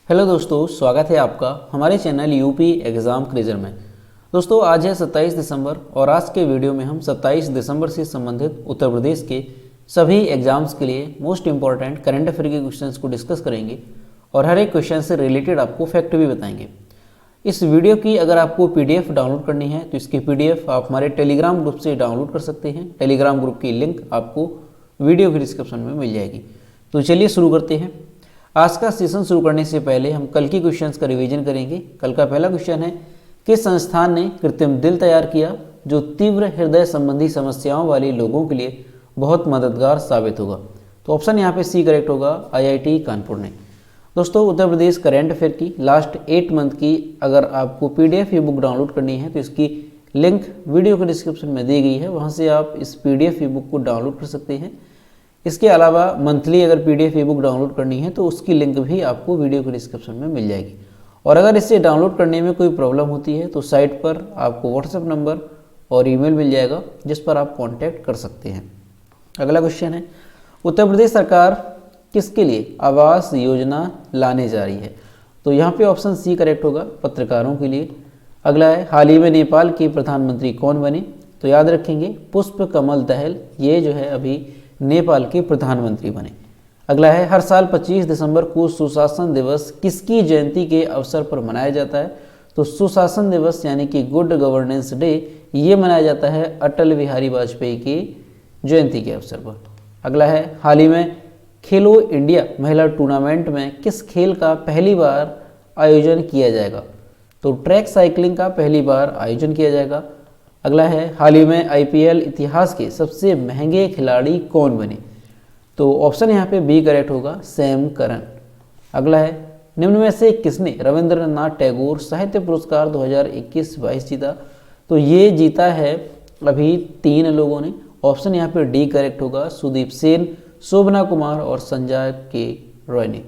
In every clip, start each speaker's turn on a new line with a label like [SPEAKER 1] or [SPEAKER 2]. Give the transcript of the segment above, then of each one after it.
[SPEAKER 1] Hello दोस्तों, स्वागत है आपका हमारे चैनल यूपी एग्ज़ाम क्रेजर में। दोस्तों आज है 27 दिसंबर और आज के वीडियो में हम 27 दिसंबर से संबंधित उत्तर प्रदेश के सभी एग्जाम्स के लिए मोस्ट इंपॉर्टेंट करंट अफेयर के क्वेश्चंस को डिस्कस करेंगे और हर एक क्वेश्चन से रिलेटेड आपको फैक्ट भी बताएंगे। इस वीडियो की अगर आपको PDF डाउनलोड करनी है तो इसकी PDF आप हमारे टेलीग्राम ग्रुप से डाउनलोड कर सकते हैं। टेलीग्राम ग्रुप की लिंक आपको वीडियो के डिस्क्रिप्शन में मिल जाएगी। तो चलिए शुरू करते हैं। आज का सेशन शुरू करने से पहले हम कल की क्वेश्चंस का रिवीजन करेंगे। कल का पहला क्वेश्चन है, किस संस्थान ने कृत्रिम दिल तैयार किया जो तीव्र हृदय संबंधी समस्याओं वाले लोगों के लिए बहुत मददगार साबित होगा? तो ऑप्शन यहाँ पे सी करेक्ट होगा, IIT कानपुर ने। दोस्तों उत्तर प्रदेश करंट अफेयर की लास्ट 8 मंथ की अगर आपको PDF ई बुक डाउनलोड करनी है तो इसकी लिंक वीडियो के डिस्क्रिप्शन में दी गई है, वहाँ से आप इस PDF ई बुक को डाउनलोड कर सकते हैं। इसके अलावा मंथली अगर PDF ई बुक डाउनलोड करनी है तो उसकी लिंक भी आपको वीडियो के डिस्क्रिप्शन में मिल जाएगी। और अगर इसे डाउनलोड करने में कोई प्रॉब्लम होती है तो साइट पर आपको WhatsApp नंबर और ईमेल मिल जाएगा जिस पर आप कांटेक्ट कर सकते हैं। अगला क्वेश्चन है, उत्तर प्रदेश सरकार किसके लिए आवास योजना लाने जा रही है? तो यहाँ पे ऑप्शन सी करेक्ट होगा, पत्रकारों के लिए। अगला है, हाल ही में नेपाल के प्रधानमंत्री कौन बने? तो याद रखेंगे पुष्प कमल दहल, ये जो है अभी नेपाल के प्रधानमंत्री बने। अगला है, हर साल 25 दिसंबर को सुशासन दिवस किसकी जयंती के अवसर पर मनाया जाता है? तो सुशासन दिवस यानी कि गुड गवर्नेंस डे ये मनाया जाता है अटल बिहारी वाजपेयी की जयंती के अवसर पर। अगला है, हाल ही में खेलो इंडिया महिला टूर्नामेंट में किस खेल का पहली बार आयोजन किया जाएगा? तो ट्रैक साइकिलिंग का पहली बार आयोजन किया जाएगा। अगला है, हाल ही में IPL इतिहास के सबसे महंगे खिलाड़ी कौन बने? तो ऑप्शन यहाँ पे बी करेक्ट होगा, सैम करन। अगला है, निम्न में से किसने रविंद्रनाथ टैगोर साहित्य पुरस्कार 2021-22 जीता? तो ये जीता है अभी 3 लोगों ने। ऑप्शन यहाँ पे डी करेक्ट होगा, सुदीप सेन, शोभना कुमार और संजय के रॉय ने।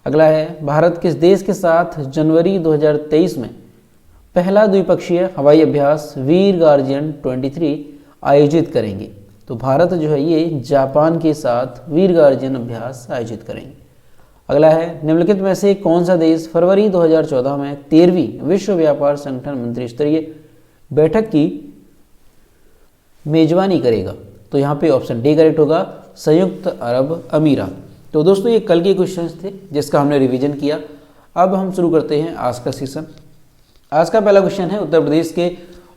[SPEAKER 1] अगला है, भारत किस देश के साथ जनवरी 2023 में पहला द्विपक्षीय हवाई अभ्यास वीर गार्जियन 23 आयोजित करेंगे? तो भारत जो है ये जापान के साथ वीर गार्जियन अभ्यास आयोजित करेंगे। अगला है, निम्नलिखित में से कौन सा देश फरवरी 2014 में 13वीं विश्व व्यापार संगठन मंत्री स्तरीय बैठक की मेजबानी करेगा? तो यहाँ पे ऑप्शन डी करेक्ट होगा, संयुक्त अरब अमीरात। तो दोस्तों ये कल के क्वेश्चंस थे जिसका हमने रिवीजन किया। अब हम शुरू करते हैं आज का सेशन। आज का पहला क्वेश्चन है, उत्तर प्रदेश के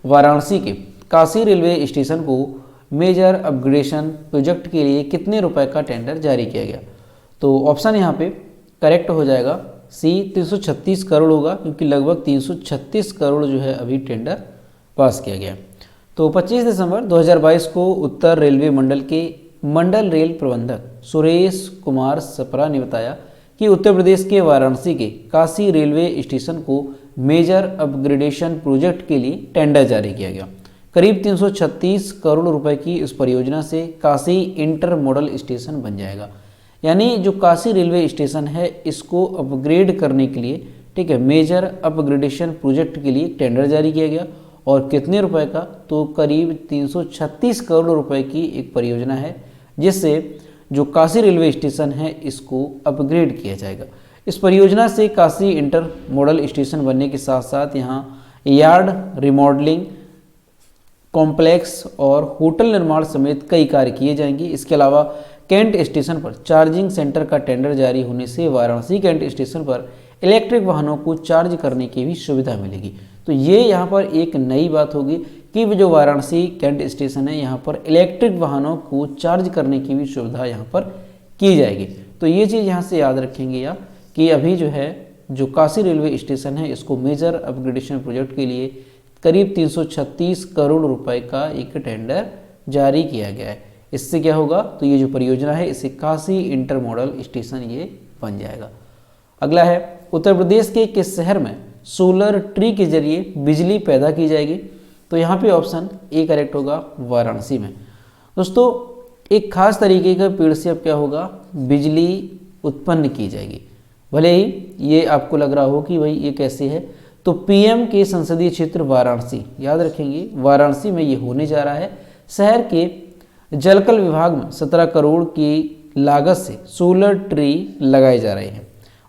[SPEAKER 1] वाराणसी के काशी रेलवे स्टेशन को मेजर अपग्रेडेशन प्रोजेक्ट के लिए कितने रुपए का टेंडर जारी किया गया? तो ऑप्शन यहाँ पे करेक्ट हो जाएगा सी, 336 करोड़ होगा, क्योंकि लगभग 336 करोड़ जो है अभी टेंडर पास किया गया। तो 25 दिसंबर 2022 को उत्तर रेलवे मंडल के मंडल रेल प्रबंधक सुरेश कुमार सपरा ने बताया कि उत्तर प्रदेश के वाराणसी के काशी रेलवे स्टेशन को मेजर अपग्रेडेशन प्रोजेक्ट के लिए टेंडर जारी किया गया। करीब 336 करोड़ रुपए की इस परियोजना से काशी इंटर मॉडल स्टेशन बन जाएगा। यानी जो काशी रेलवे स्टेशन है इसको अपग्रेड करने के लिए, ठीक है, मेजर अपग्रेडेशन प्रोजेक्ट के लिए टेंडर जारी किया गया। और कितने रुपए का? तो करीब 336 करोड़ रुपए की एक परियोजना है जिससे जो काशी रेलवे स्टेशन है इसको अपग्रेड किया जाएगा। इस परियोजना से काशी इंटर मॉडल स्टेशन बनने के साथ साथ यहाँ यार्ड रिमॉडलिंग, कॉम्प्लेक्स और होटल निर्माण समेत कई कार्य किए जाएंगे। इसके अलावा कैंट स्टेशन पर चार्जिंग सेंटर का टेंडर जारी होने से वाराणसी कैंट स्टेशन पर इलेक्ट्रिक वाहनों को चार्ज करने की भी सुविधा मिलेगी। तो ये यहाँ पर एक नई बात होगी कि जो वाराणसी कैंट स्टेशन है यहाँ पर इलेक्ट्रिक वाहनों को चार्ज करने की भी सुविधा यहाँ पर की जाएगी। तो ये चीज़ यहाँ से याद रखेंगे आप कि अभी जो है जो काशी रेलवे स्टेशन है इसको मेजर अपग्रेडेशन प्रोजेक्ट के लिए करीब 336 करोड़ रुपए का एक टेंडर जारी किया गया है। इससे क्या होगा? तो ये जो परियोजना है इससे काशी इंटर मॉडल स्टेशन ये बन जाएगा। अगला है, उत्तर प्रदेश के किस शहर में सोलर ट्री के जरिए बिजली पैदा की जाएगी? तो यहाँ पे ऑप्शन ए करेक्ट होगा, वाराणसी में। दोस्तों एक खास तरीके का पेड़ से अब क्या होगा? बिजली उत्पन्न की जाएगी। भले ही ये आपको लग रहा हो कि भाई ये कैसे है, तो PM के संसदीय क्षेत्र वाराणसी, याद रखेंगे वाराणसी में ये होने जा रहा है। शहर के जलकल विभाग में 17 करोड़ की लागत से सोलर ट्री लगाए जा रहे हैं।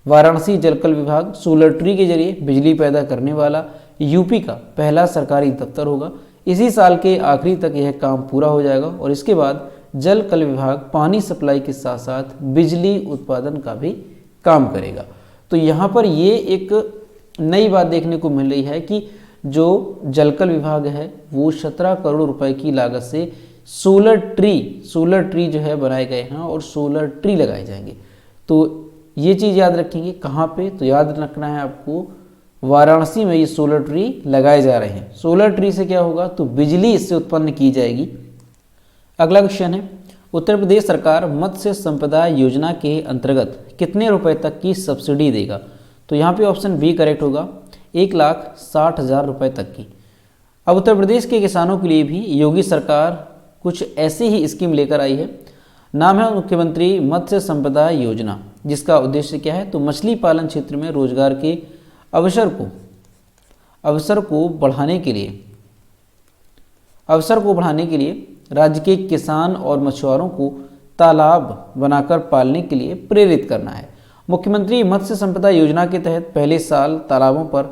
[SPEAKER 1] वाराणसी जलकल विभाग सोलर ट्री के जरिए बिजली पैदा करने वाला यूपी का पहला सरकारी दफ्तर होगा। इसी साल के आखिरी तक यह काम पूरा हो जाएगा और इसके बाद जल कल विभाग पानी सप्लाई के साथ साथ बिजली उत्पादन का भी काम करेगा। तो यहाँ पर ये एक नई बात देखने को मिल रही है कि जो जलकल विभाग है वो 17 करोड़ रुपए की लागत से सोलर ट्री जो है बनाए गए हैं और सोलर ट्री लगाए जाएंगे। तो ये चीज़ याद रखेंगे कहाँ पे, तो याद रखना है आपको वाराणसी में ये सोलर ट्री लगाए जा रहे हैं। सोलर ट्री से क्या होगा, तो बिजली इससे उत्पन्न की जाएगी। अगला क्वेश्चन है, उत्तर प्रदेश सरकार मत्स्य संपदा योजना के अंतर्गत कितने रुपए तक की सब्सिडी देगा। तो यहाँ पे ऑप्शन बी करेक्ट होगा, 1,60,000 रुपये तक की। अब उत्तर प्रदेश के किसानों के लिए भी योगी सरकार कुछ ऐसी ही स्कीम लेकर आई है। नाम है मुख्यमंत्री मत्स्य संपदा योजना, जिसका उद्देश्य क्या है, तो मछली पालन क्षेत्र में रोजगार के अवसर को बढ़ाने के लिए राज्य के किसान और मछुआरों को तालाब बनाकर पालने के लिए प्रेरित करना है। मुख्यमंत्री मत्स्य संपदा योजना के तहत पहले साल तालाबों पर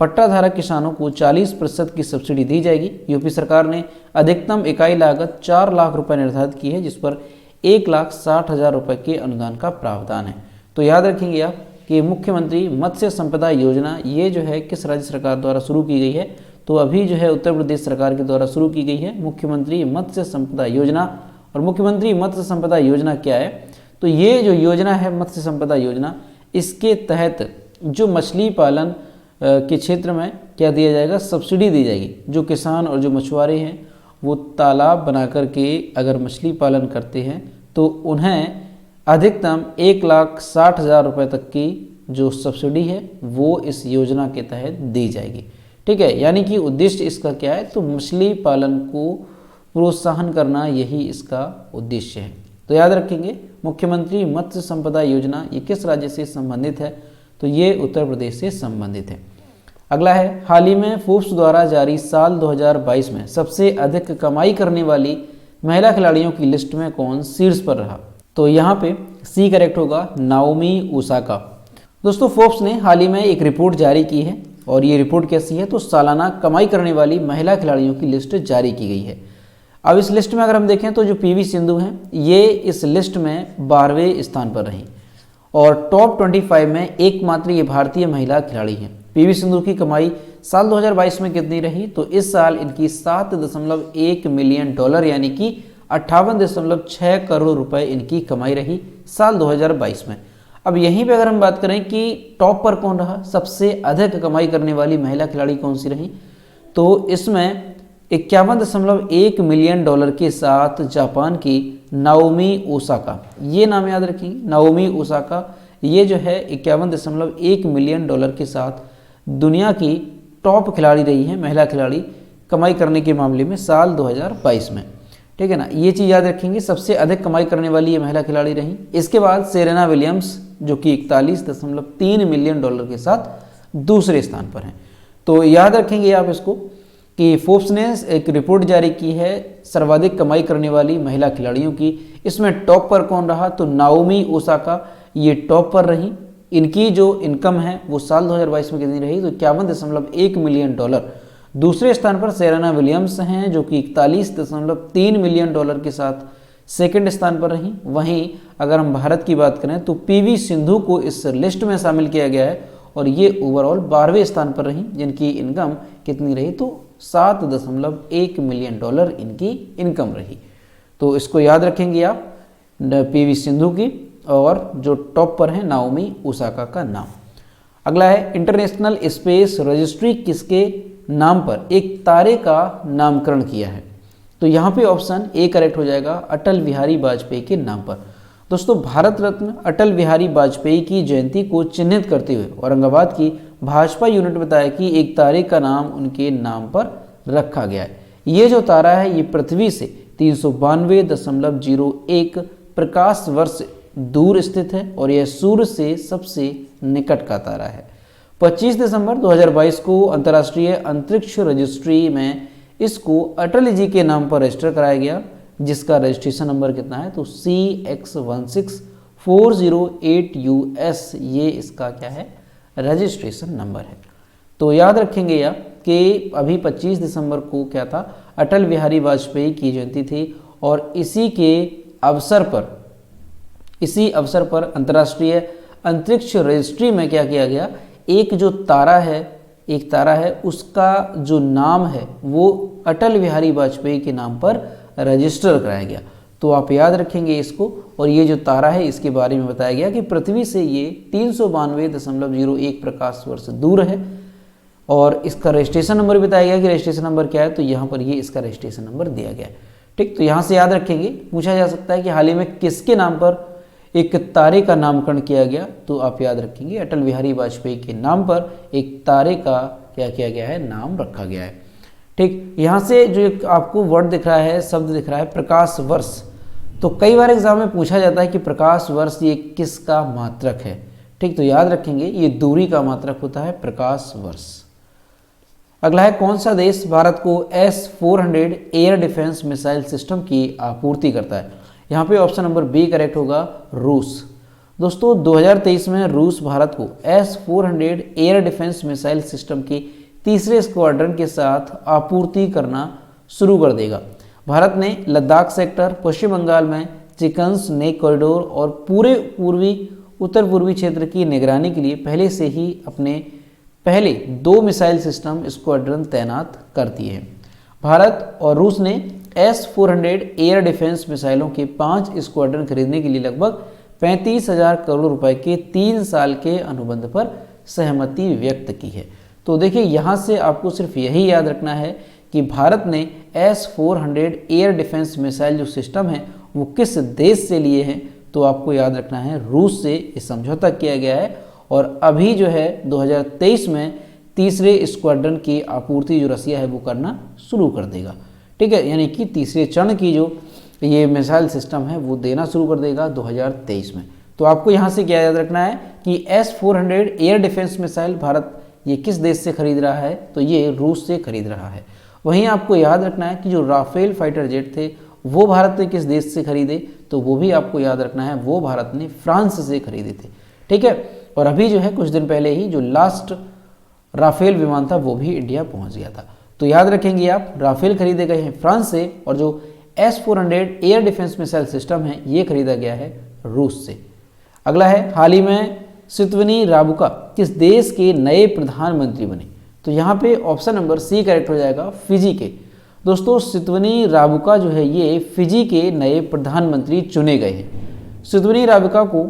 [SPEAKER 1] पट्टाधारक किसानों को 40% की सब्सिडी दी जाएगी। यूपी सरकार ने अधिकतम इकाई लागत 4 लाख रुपए निर्धारित की है, जिस पर 1,60,000 रुपये के अनुदान का प्रावधान है। तो याद रखेंगे आप कि मुख्यमंत्री मत्स्य संपदा योजना ये जो है किस राज्य सरकार द्वारा शुरू की गई है, तो अभी जो है उत्तर प्रदेश सरकार के द्वारा शुरू की गई है मुख्यमंत्री मत्स्य संपदा योजना। और मुख्यमंत्री मत्स्य संपदा योजना क्या है, तो ये जो योजना है मत्स्य संपदा योजना, इसके तहत जो मछली पालन के क्षेत्र में क्या दिया जाएगा, सब्सिडी दी जाएगी। जो किसान और जो मछुआरे हैं वो तालाब बना करके अगर मछली पालन करते हैं तो उन्हें अधिकतम 1,60,000 रुपये तक की जो सब्सिडी है वो इस योजना के तहत दी जाएगी। ठीक है, यानी कि उद्देश्य इसका क्या है, तो मछली पालन को प्रोत्साहन करना, यही इसका उद्देश्य है। तो याद रखेंगे मुख्यमंत्री मत्स्य संपदा योजना ये किस राज्य से संबंधित है, तो ये उत्तर प्रदेश से संबंधित है। अगला है, हाल ही में फोर्ब्स द्वारा जारी साल 2022 में सबसे अधिक कमाई करने वाली महिला खिलाड़ियों की लिस्ट में कौन शीर्ष पर रहा। तो यहाँ पे सी करेक्ट होगा, नाओमी ओसाका। दोस्तों फोर्ब्स ने हाल ही में एक रिपोर्ट जारी की है और ये रिपोर्ट कैसी है, तो सालाना कमाई करने वाली महिला खिलाड़ियों की लिस्ट जारी की गई है। अब इस लिस्ट में अगर हम देखें तो जो पीवी सिंधु हैं ये इस लिस्ट में 12वें स्थान पर रहीं और टॉप 25 में एकमात्र ये भारतीय महिला खिलाड़ी हैं। पीवी सिंधु की कमाई साल 2022 में कितनी रही, तो इस साल इनकी $7.1 मिलियन यानी कि 58.6 करोड़ रुपए इनकी कमाई रही साल 2022 में। अब यहीं पे अगर हम बात करें कि टॉप पर कौन रहा, सबसे अधिक कमाई करने वाली महिला खिलाड़ी कौन सी रही, तो इसमें $51.1 मिलियन के साथ जापान की नाओमी ओसाका, ये नाम याद रखेंगे, नाओमी ओसाका ये जो है $51.1 मिलियन के साथ दुनिया की टॉप खिलाड़ी रही है, महिला खिलाड़ी कमाई करने के मामले में साल 2022 में। ठीक है ना, ये चीज़ याद रखेंगे, सबसे अधिक कमाई करने वाली ये महिला खिलाड़ी रही। इसके बाद सेरेना विलियम्स जो कि $41.3 मिलियन के साथ दूसरे स्थान पर हैं। तो याद रखेंगे आप इसको कि फोर्ब्स ने एक रिपोर्ट जारी की है सर्वाधिक कमाई करने वाली महिला खिलाड़ियों की, इसमें टॉप पर कौन रहा, तो नाओमी ओसाका ये टॉप पर रही। इनकी जो इनकम है वो साल 2022 में कितनी रही, तो $51.1 मिलियन। दूसरे स्थान पर सेरेना विलियम्स हैं जो कि $41.3 मिलियन के साथ सेकंड स्थान पर रही। वहीं अगर हम भारत की बात करें तो पीवी सिंधु को इस लिस्ट में शामिल किया गया है और ये ओवरऑल 12वें स्थान पर रही, जिनकी इनकम कितनी रही, तो $7.1 मिलियन इनकी इनकम रही। तो इसको याद रखेंगे आप, पीवी सिंधु की, और जो टॉप पर है नाओमी ओसाका का नाम। अगला है, इंटरनेशनल स्पेस रजिस्ट्री किसके नाम पर एक तारे का नामकरण किया है, तो यहाँ पे ऑप्शन ए करेक्ट हो जाएगा, अटल बिहारी वाजपेयी के नाम पर। दोस्तों भारत रत्न अटल बिहारी वाजपेयी की जयंती को चिन्हित करते हुए औरंगाबाद की भाजपा यूनिट बताया कि एक तारे का नाम उनके नाम पर रखा गया है। ये जो तारा है ये पृथ्वी से 392.01 प्रकाश वर्ष दूर स्थित है और यह सूर्य से सबसे निकट का तारा है। 25 दिसंबर 2022 को अंतर्राष्ट्रीय अंतरिक्ष रजिस्ट्री में इसको अटल जी के नाम पर रजिस्टर कराया गया, जिसका रजिस्ट्रेशन नंबर कितना है, तो CX 408US ये इसका क्या है, रजिस्ट्रेशन नंबर है। तो याद रखेंगे आप कि अभी 25 दिसंबर को क्या था, अटल बिहारी वाजपेयी की जयंती थी और इसी अवसर पर अंतर्राष्ट्रीय अंतरिक्ष रजिस्ट्री में क्या किया गया, एक तारा है उसका जो नाम है वो अटल बिहारी वाजपेयी के नाम पर रजिस्टर कराया गया। तो आप याद रखेंगे इसको। और ये जो तारा है इसके बारे में बताया गया कि पृथ्वी से ये 392.01 प्रकाश वर्ष दूर है और इसका रजिस्ट्रेशन नंबर बताया गया कि रजिस्ट्रेशन नंबर क्या है, तो यहाँ पर ये इसका रजिस्ट्रेशन नंबर दिया गया है। ठीक, तो यहाँ से याद रखेंगे। पूछा जा सकता है कि हाल ही में किसके नाम पर एक तारे का नामकरण किया गया, तो आप याद रखेंगे अटल बिहारी वाजपेयी के नाम पर एक तारे का क्या किया गया है, नाम रखा गया है। ठीक, यहाँ से जो आपको वर्ड दिख रहा है, शब्द दिख रहा है प्रकाश वर्ष, तो कई बार एग्जाम में पूछा जाता है कि प्रकाश वर्ष ये किसका मात्रक है। ठीक, तो याद रखेंगे ये दूरी का मात्रक होता है प्रकाश वर्ष। अगला है, कौन सा देश भारत को S-400 air defence missile system की आपूर्ति करता है। यहाँ पे ऑप्शन नंबर बी करेक्ट होगा, रूस। दोस्तों 2023 में रूस भारत को S-400 air defence missile system की तीसरे स्क्वाड्रन के साथ आपूर्ति करना शुरू कर देगा। भारत ने लद्दाख सेक्टर, पश्चिम बंगाल में चिकन स्नेक कॉरिडोर और पूरे उत्तर पूर्वी क्षेत्र की निगरानी के लिए पहले से ही अपने पहले 2 मिसाइल सिस्टम स्क्वाड्रन तैनात कर दिए हैं। भारत और रूस ने S-400 एयर डिफेंस मिसाइलों के 5 स्क्वाड्रन खरीदने के लिए लगभग 35,000 करोड़ रुपए के 3 साल के अनुबंध पर सहमति व्यक्त की है। तो देखिए यहाँ से आपको सिर्फ यही याद रखना है कि भारत ने S-400 एयर डिफेंस मिसाइल जो सिस्टम है वो किस देश से लिए हैं, तो आपको याद रखना है रूस से इस समझौता किया गया है। और अभी जो है 2023 में तीसरे स्क्वाड्रन की आपूर्ति जो रसिया है वो करना शुरू कर देगा। ठीक है, यानी कि तीसरे चरण की जो ये मिसाइल सिस्टम है वो देना शुरू कर देगा 2023 में। तो आपको यहाँ से क्या याद रखना है कि S-400 air defence missile Bharat ये किस देश से खरीद रहा है, तो ये रूस से खरीद रहा है। वहीं आपको याद रखना है कि जो राफेल फाइटर जेट थे वो भारत ने किस देश से खरीदे, तो वो भी आपको याद रखना है, वो भारत ने फ्रांस से खरीदे थे। ठीक है, और अभी जो है कुछ दिन पहले ही जो लास्ट राफेल विमान था वो भी इंडिया पहुंच गया था। तो याद रखेंगे आप, राफेल खरीदे गए हैं फ्रांस से और जो S-400 air defence missile system है ये खरीदा गया है रूस से। अगला है, हाल ही में सितवनी राबुका किस देश के नए प्रधानमंत्री बने, तो यहाँ पे ऑप्शन नंबर सी करेक्ट हो जाएगा, फिजी के। दोस्तों सितवनी राबुका जो है ये फिजी के नए प्रधानमंत्री चुने गए हैं। सितवनी राबुका को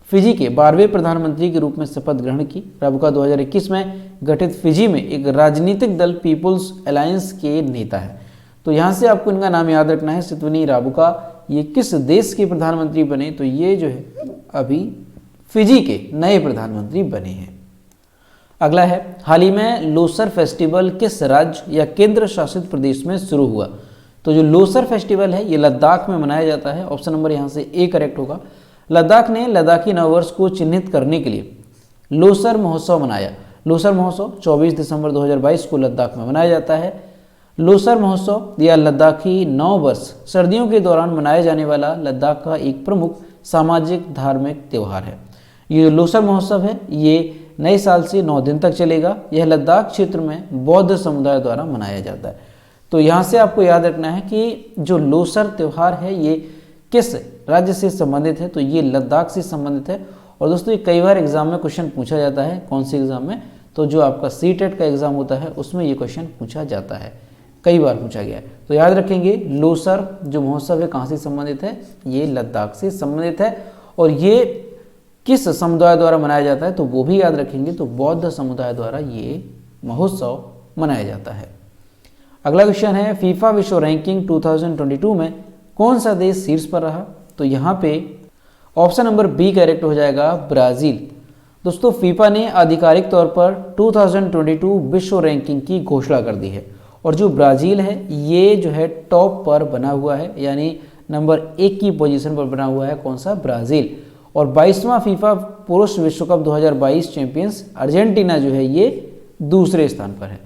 [SPEAKER 1] फिजी के 12वें प्रधानमंत्री के रूप में शपथ ग्रहण की। राबुका 2021 में गठित फिजी में एक राजनीतिक दल पीपुल्स अलायंस के नेता है। तो यहाँ से आपको इनका नाम याद रखना है, सितवनी राबुका ये किस देश के प्रधानमंत्री बने, तो ये जो है अभी फिजी के नए प्रधानमंत्री बने हैं। अगला है, हाल ही में लोसर फेस्टिवल किस राज्य या केंद्र शासित प्रदेश में शुरू हुआ, तो जो लोसर फेस्टिवल है ये लद्दाख में मनाया जाता है। ऑप्शन नंबर यहाँ से ए करेक्ट होगा। लद्दाख ने लद्दाखी नववर्ष को चिन्हित करने के लिए लोसर महोत्सव मनाया। लोसर महोत्सव 24 दिसंबर 2022 को लद्दाख में मनाया जाता है। लोसर महोत्सव या लद्दाखी नव वर्ष सर्दियों के दौरान मनाया जाने वाला लद्दाख का एक प्रमुख सामाजिक धार्मिक त्यौहार है। ये लोसर महोत्सव है ये नए साल से 9 दिन तक चलेगा। यह लद्दाख क्षेत्र में बौद्ध समुदाय द्वारा मनाया जाता है। तो यहाँ से आपको याद रखना है कि जो लोसर त्यौहार है ये किस राज्य से संबंधित है, तो ये लद्दाख से संबंधित है। और दोस्तों ये कई बार एग्जाम में क्वेश्चन पूछा जाता है, कौन से एग्जाम में, तो जो आपका सीटेट का एग्जाम होता है उसमें ये क्वेश्चन पूछा जाता है, कई बार पूछा गया है। तो याद रखेंगे लोसर जो महोत्सव है कहाँ से संबंधित है, ये लद्दाख से संबंधित है। और ये किस समुदाय द्वारा मनाया जाता है, तो वो भी याद रखेंगे, तो बौद्ध समुदाय द्वारा ये महोत्सव मनाया जाता है। अगला क्वेश्चन है, फीफा विश्व रैंकिंग 2022 में कौन सा देश शीर्ष पर रहा, तो यहाँ पे ऑप्शन नंबर बी करेक्ट हो जाएगा, ब्राज़ील। दोस्तों फीफा ने आधिकारिक तौर पर 2022 विश्व रैंकिंग की घोषणा कर दी है और जो ब्राज़ील है ये जो है टॉप पर बना हुआ है, यानी नंबर 1 की पोजीशन पर बना हुआ है, कौन सा, ब्राज़ील। और 22वां फीफा पुरुष विश्व कप 2022 चैंपियंस अर्जेंटीना जो है ये दूसरे स्थान पर है।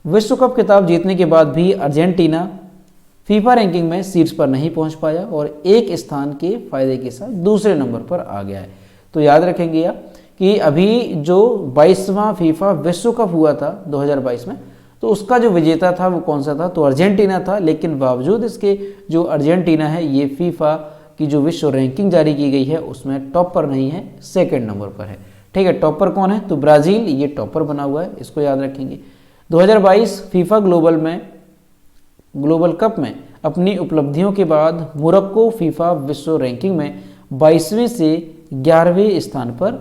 [SPEAKER 1] विश्व कप खिताब जीतने के बाद भी अर्जेंटीना फीफा रैंकिंग में शीर्ष पर नहीं पहुंच पाया और एक स्थान के फायदे के साथ दूसरे नंबर पर आ गया है। तो याद रखेंगे आप कि अभी जो 22वां फीफा विश्व कप हुआ था 2022 में, तो उसका जो विजेता था वो कौन सा था, तो अर्जेंटीना था। लेकिन बावजूद इसके जो अर्जेंटीना है ये फीफा की जो विश्व रैंकिंग जारी की गई है उसमें टॉप पर नहीं है, सेकंड नंबर पर है। ठीक है, टॉपर कौन है, तो ब्राज़ील ये टॉपर बना हुआ है, इसको याद रखेंगे। 2022 फीफा ग्लोबल कप में अपनी उपलब्धियों के बाद मोरक्को फीफा विश्व रैंकिंग में 22वें से 11वें स्थान पर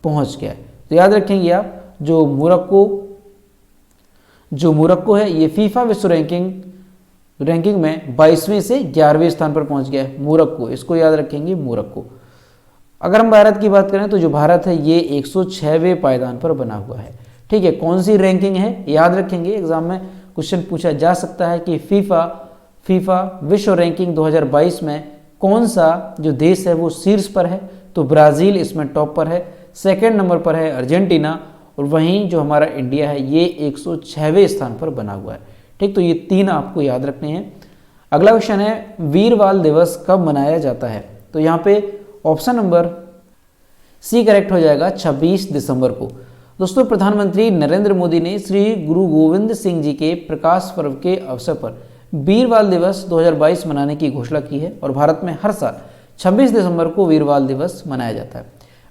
[SPEAKER 1] पहुंच गया है। तो याद रखेंगे आप, जो मोरक्को है ये फीफा विश्व रैंकिंग में 22वें से 11वें स्थान पर पहुंच गया है, मोरक्को, इसको याद रखेंगे, मोरक्को। अगर हम भारत की बात करें तो जो भारत है ये 106वें पायदान पर बना हुआ है। ठीक है, कौन सी रैंकिंग है, याद रखेंगे, एग्जाम में क्वेश्चन पूछा जा सकता है कि फीफा विश्व रैंकिंग 2022 में कौन सा जो देश है वो शीर्ष पर है, तो ब्राज़ील इसमें टॉप पर है, सेकंड नंबर पर है अर्जेंटीना, और वहीं जो हमारा इंडिया है ये 106वें स्थान पर बना हुआ है। ठीक, तो ये तीन आपको याद रखने हैं। अगला क्वेश्चन है, वीर बाल दिवस कब मनाया जाता है, तो यहाँ पे ऑप्शन नंबर सी करेक्ट हो जाएगा, 26 दिसंबर को। दोस्तों, प्रधानमंत्री नरेंद्र मोदी ने श्री गुरु गोविंद सिंह जी के प्रकाश पर्व के अवसर पर वीर बाल दिवस 2022 मनाने की घोषणा की है और भारत में हर साल 26 दिसंबर को वीर बाल दिवस मनाया जाता है।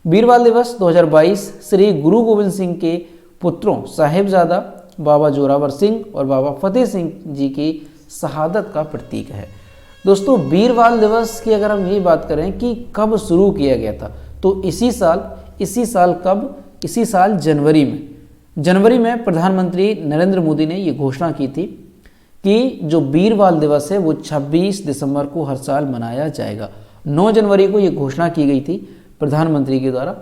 [SPEAKER 1] वीर बाल दिवस 2022 श्री गुरु गोविंद सिंह के पुत्रों साहिबजादा बाबा जोरावर सिंह और बाबा फतेह सिंह जी की शहादत का प्रतीक है। दोस्तों, वीर बाल दिवस की अगर हम ये बात करें कि कब शुरू किया गया था, तो इसी साल जनवरी में प्रधानमंत्री नरेंद्र मोदी ने ये घोषणा की थी कि जो वीर बाल दिवस है वो 26 दिसंबर को हर साल मनाया जाएगा। 9 जनवरी को ये घोषणा की गई थी प्रधानमंत्री के द्वारा।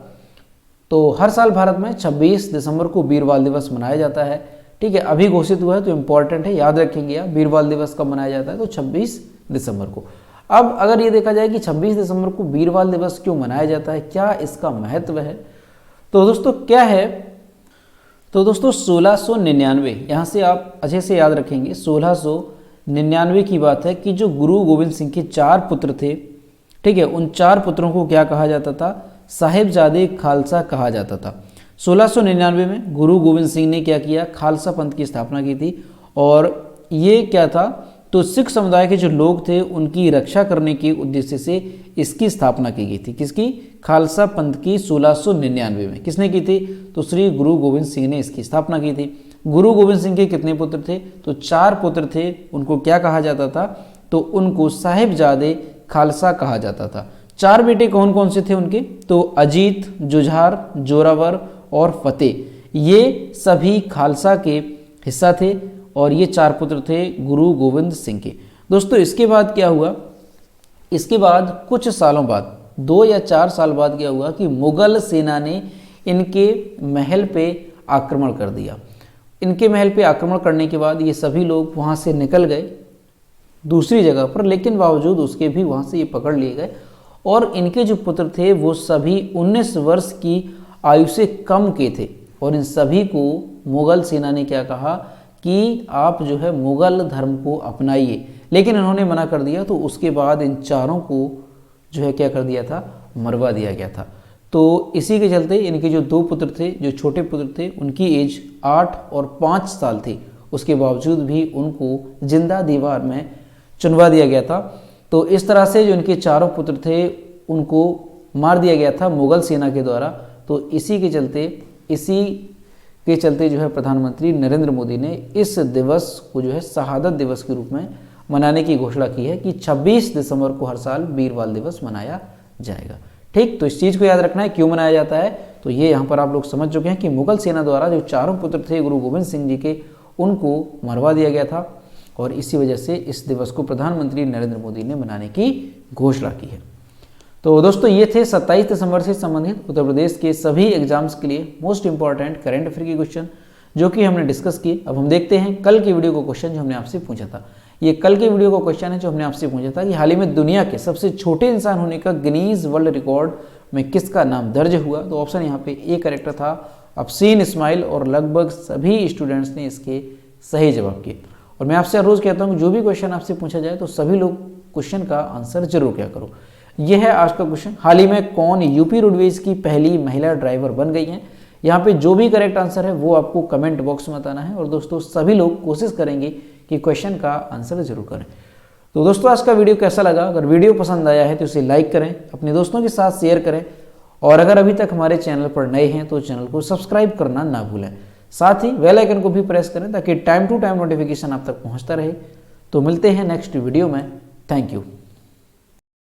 [SPEAKER 1] तो हर साल भारत में 26 दिसंबर को वीर बाल दिवस मनाया जाता है। ठीक है, अभी घोषित हुआ है तो इम्पॉर्टेंट है, याद रखेंगे आप, वीर बाल दिवस कब मनाया जाता है, तो 26 दिसंबर को। अब अगर ये देखा जाए कि 26 दिसंबर को वीर बाल दिवस क्यों मनाया जाता है, क्या इसका महत्व है, तो दोस्तों क्या है, तो दोस्तों 1699, यहाँ से आप अच्छे से याद रखेंगे, 1699 की बात है कि जो गुरु गोविंद सिंह के 4 पुत्र थे, ठीक है, उन 4 पुत्रों को क्या कहा जाता था, साहिबजादे खालसा कहा जाता था। 1699 में गुरु गोविंद सिंह ने क्या किया, खालसा पंथ की स्थापना की थी। और ये क्या था, तो सिख समुदाय के जो लोग थे उनकी रक्षा करने के उद्देश्य से इसकी स्थापना की गई थी। किसकी, खालसा पंथ की 1699 में किसने की थी, तो श्री गुरु गोविंद सिंह ने इसकी स्थापना की थी। गुरु गोविंद सिंह के कितने पुत्र थे, तो 4 पुत्र थे। उनको क्या कहा जाता था, तो उनको साहिबजादे खालसा कहा जाता था। 4 बेटे कौन कौन से थे उनके, तो अजीत, जुझार, जोरावर और फतेह, ये सभी खालसा के हिस्सा थे और ये 4 पुत्र थे गुरु गोविंद सिंह के। दोस्तों, इसके बाद क्या हुआ, इसके बाद कुछ सालों बाद, 2 या 4 साल बाद क्या हुआ कि मुगल सेना ने इनके महल पे आक्रमण कर दिया। इनके महल पे आक्रमण करने के बाद ये सभी लोग वहाँ से निकल गए दूसरी जगह पर, लेकिन बावजूद उसके भी वहाँ से ये पकड़ लिए गए और इनके जो पुत्र थे वो सभी 19 वर्ष की आयु से कम के थे। और इन सभी को मुगल सेना ने क्या कहा कि आप जो है मुगल धर्म को अपनाइए, लेकिन इन्होंने मना कर दिया। तो उसके बाद इन चारों को जो है क्या कर दिया था, मरवा दिया गया था। तो इसी के चलते इनके जो 2 पुत्र थे, जो छोटे पुत्र थे, उनकी एज 8 और 5 साल थी, उसके बावजूद भी उनको जिंदा दीवार में चुनवा दिया गया था। तो इस तरह से जो इनके 4 पुत्र थे उनको मार दिया गया था मुगल सेना के द्वारा। तो इसी के चलते जो है प्रधानमंत्री नरेंद्र मोदी ने इस दिवस को जो है शहादत दिवस के रूप में मनाने की घोषणा की है कि 26 दिसंबर को हर साल वीर बाल दिवस मनाया जाएगा। ठीक, तो इस चीज़ को याद रखना है क्यों मनाया जाता है। तो ये यहाँ पर आप लोग समझ चुके हैं कि मुगल सेना द्वारा जो 4 पुत्र थे गुरु गोविंद सिंह जी के, उनको मरवा दिया गया था और इसी वजह से इस दिवस को प्रधानमंत्री नरेंद्र मोदी ने मनाने की घोषणा की है। तो दोस्तों, ये थे 27 दिसंबर से संबंधित उत्तर प्रदेश के सभी एग्जाम्स के लिए मोस्ट इंपॉर्टेंट करंट अफेयर के क्वेश्चन जो कि हमने डिस्कस किए। अब हम देखते हैं कल के वीडियो को क्वेश्चन जो हमने आपसे पूछा था। ये कल के वीडियो का क्वेश्चन है जो हमने आपसे पूछा था कि हाल ही में दुनिया के सबसे छोटे इंसान होने का गिनीज वर्ल्ड रिकॉर्ड में किसका नाम दर्ज हुआ। तो ऑप्शन यहाँ पे ए करेक्ट था, अफसीन इस्माइल, और लगभग सभी स्टूडेंट्स ने इसके सही जवाब किए। और मैं आपसे रोज़ कहता हूँ कि जो भी क्वेश्चन आपसे पूछा जाए तो सभी लोग क्वेश्चन का आंसर जरूर क्या करो। यह है आज का क्वेश्चन, हाल ही में कौन यूपी रोडवेज की पहली महिला ड्राइवर बन गई हैं। यहाँ पे जो भी करेक्ट आंसर है वो आपको कमेंट बॉक्स में बताना है और दोस्तों सभी लोग कोशिश करेंगे कि क्वेश्चन का आंसर जरूर करें। तो दोस्तों आज का वीडियो कैसा लगा, अगर वीडियो पसंद आया है तो इसे लाइक करें, अपने दोस्तों के साथ शेयर करें और अगर अभी तक हमारे चैनल पर नए हैं तो चैनल को सब्सक्राइब करना ना भूलें। साथ ही बेल आइकन को भी प्रेस करें ताकि टाइम टू टाइम नोटिफिकेशन आप तक पहुंचता रहे। तो मिलते हैं नेक्स्ट वीडियो में। Thank you.